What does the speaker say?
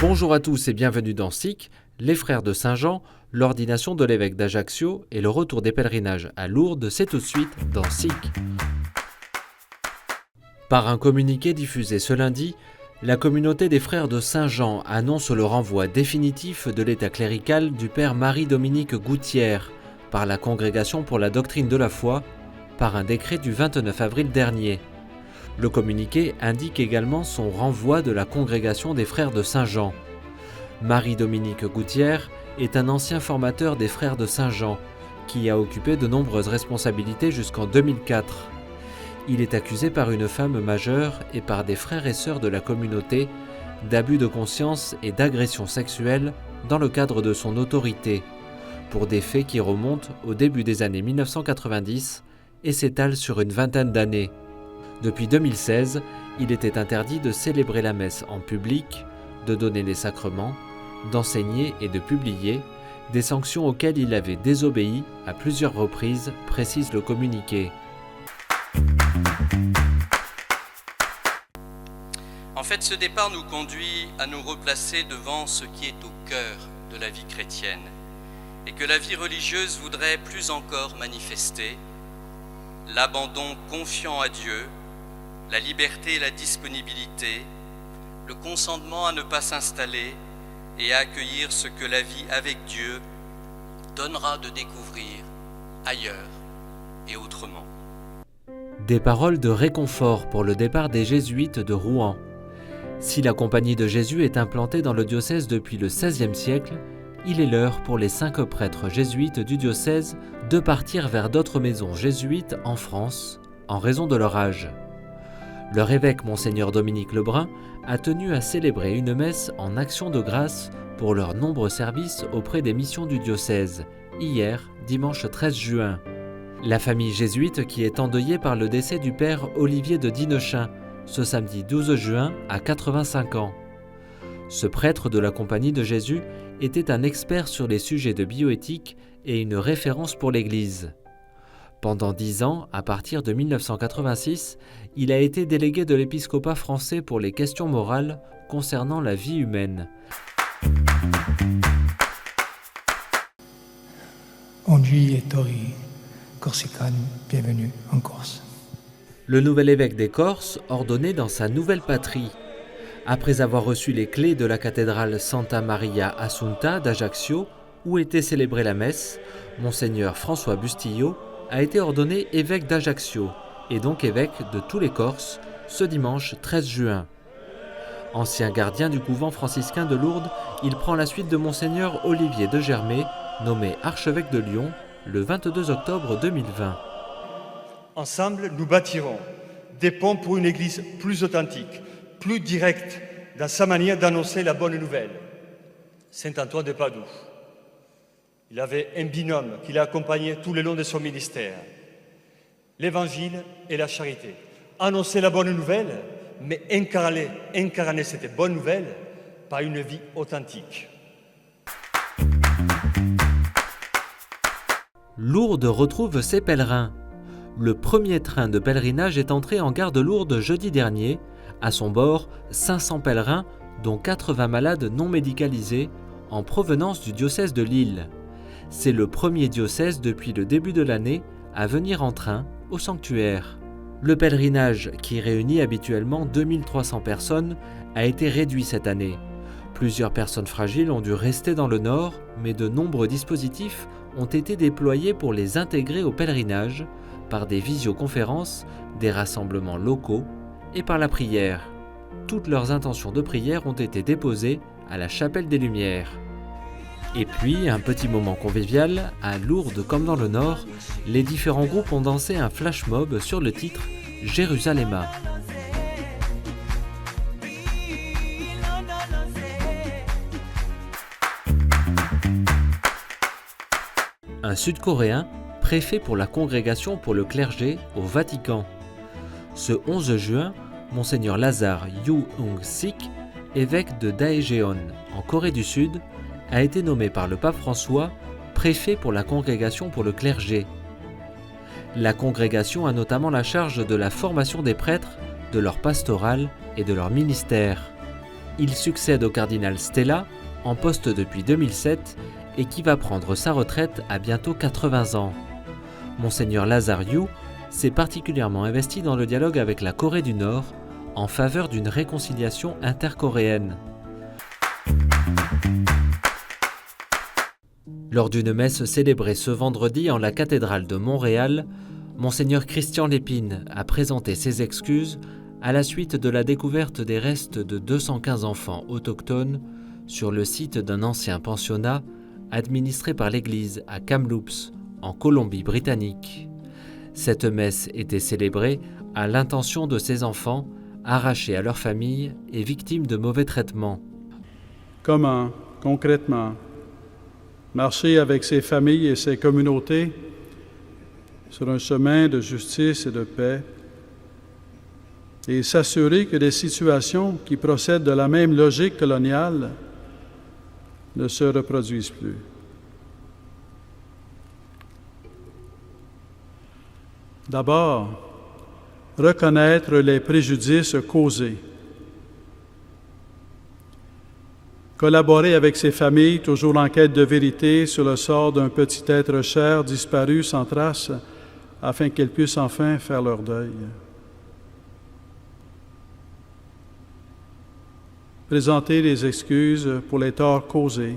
Bonjour à tous et bienvenue dans SIC, les frères de Saint-Jean, l'ordination de l'évêque d'Ajaccio et le retour des pèlerinages à Lourdes, c'est tout de suite dans SIC. Par un communiqué diffusé ce lundi, la communauté des frères de Saint-Jean annonce le renvoi définitif de l'état clérical du père Marie-Dominique Gouttière par la Congrégation pour la doctrine de la foi, par un décret du 29 avril dernier. Le communiqué indique également son renvoi de la Congrégation des frères de Saint-Jean. Marie-Dominique Gouttière est un ancien formateur des frères de Saint-Jean, qui a occupé de nombreuses responsabilités jusqu'en 2004. Il est accusé par une femme majeure et par des frères et sœurs de la communauté d'abus de conscience et d'agression sexuelle dans le cadre de son autorité, pour des faits qui remontent au début des années 1990 et s'étalent sur une vingtaine d'années. Depuis 2016, il était interdit de célébrer la messe en public, de donner les sacrements, d'enseigner et de publier, des sanctions auxquelles il avait désobéi à plusieurs reprises, précise le communiqué. En fait, ce départ nous conduit à nous replacer devant ce qui est au cœur de la vie chrétienne et que la vie religieuse voudrait plus encore manifester: l'abandon confiant à Dieu, la liberté et la disponibilité, le consentement à ne pas s'installer et à accueillir ce que la vie avec Dieu donnera de découvrir ailleurs et autrement. Des paroles de réconfort pour le départ des jésuites de Rouen. Si la Compagnie de Jésus est implantée dans le diocèse depuis le XVIe siècle, il est l'heure pour les 5 prêtres jésuites du diocèse de partir vers d'autres maisons jésuites en France, en raison de leur âge. Leur évêque Monseigneur Dominique Lebrun a tenu à célébrer une messe en action de grâce pour leurs nombreux services auprès des missions du diocèse, hier, dimanche 13 juin. La famille jésuite qui est endeuillée par le décès du père Olivier de Dinechin, ce samedi 12 juin à 85 ans. Ce prêtre de la Compagnie de Jésus était un expert sur les sujets de bioéthique et une référence pour l'Église. Pendant 10 ans, à partir de 1986, il a été délégué de l'épiscopat français pour les questions morales concernant la vie humaine. Oggi Tori Corsicani, bienvenue en Corse. Le nouvel évêque des Corses, ordonné dans sa nouvelle patrie. Après avoir reçu les clés de la cathédrale Santa Maria Assunta d'Ajaccio, où était célébrée la messe, Monseigneur François Bustillo a été ordonné évêque d'Ajaccio, et donc évêque de tous les Corses, ce dimanche 13 juin. Ancien gardien du couvent franciscain de Lourdes, il prend la suite de Monseigneur Olivier de Germay, nommé archevêque de Lyon, le 22 octobre 2020. Ensemble, nous bâtirons des ponts pour une Église plus authentique, plus directe dans sa manière d'annoncer la bonne nouvelle. Saint Antoine de Padoue. Il avait un binôme qui l'a accompagné tout le long de son ministère. L'Évangile et la charité. Annoncer la bonne nouvelle, mais incarner cette bonne nouvelle par une vie authentique. Lourdes retrouve ses pèlerins. Le premier train de pèlerinage est entré en gare de Lourdes jeudi dernier. À son bord, 500 pèlerins, dont 80 malades non médicalisés, en provenance du diocèse de Lille. C'est le premier diocèse depuis le début de l'année à venir en train au sanctuaire. Le pèlerinage, qui réunit habituellement 2300 personnes, a été réduit cette année. Plusieurs personnes fragiles ont dû rester dans le nord, mais de nombreux dispositifs ont été déployés pour les intégrer au pèlerinage, par des visioconférences, des rassemblements locaux et par la prière. Toutes leurs intentions de prière ont été déposées à la chapelle des Lumières. Et puis, un petit moment convivial, à Lourdes comme dans le Nord, les différents groupes ont dansé un flash mob sur le titre « Jérusalema ». Un Sud-Coréen, préfet pour la Congrégation pour le clergé au Vatican. Ce 11 juin, Monseigneur Lazare Yu-Hung-sik, évêque de Daejeon, en Corée du Sud, a été nommé par le pape François préfet pour la Congrégation pour le clergé. La congrégation a notamment la charge de la formation des prêtres, de leur pastoral et de leur ministère. Il succède au cardinal Stella, en poste depuis 2007, et qui va prendre sa retraite à bientôt 80 ans. Monseigneur Lazariou s'est particulièrement investi dans le dialogue avec la Corée du Nord en faveur d'une réconciliation intercoréenne. Lors d'une messe célébrée ce vendredi en la cathédrale de Montréal, Monseigneur Christian Lépine a présenté ses excuses à la suite de la découverte des restes de 215 enfants autochtones sur le site d'un ancien pensionnat administré par l'Église à Kamloops, en Colombie-Britannique. Cette messe était célébrée à l'intention de ces enfants arrachés à leur famille et victimes de mauvais traitements. Comment, concrètement, marcher avec ces familles et ces communautés sur un chemin de justice et de paix et s'assurer que des situations qui procèdent de la même logique coloniale ne se reproduisent plus. D'abord, reconnaître les préjudices causés. Collaborer avec ces familles, toujours en quête de vérité sur le sort d'un petit être cher disparu sans trace, afin qu'elles puissent enfin faire leur deuil. Présenter des excuses pour les torts causés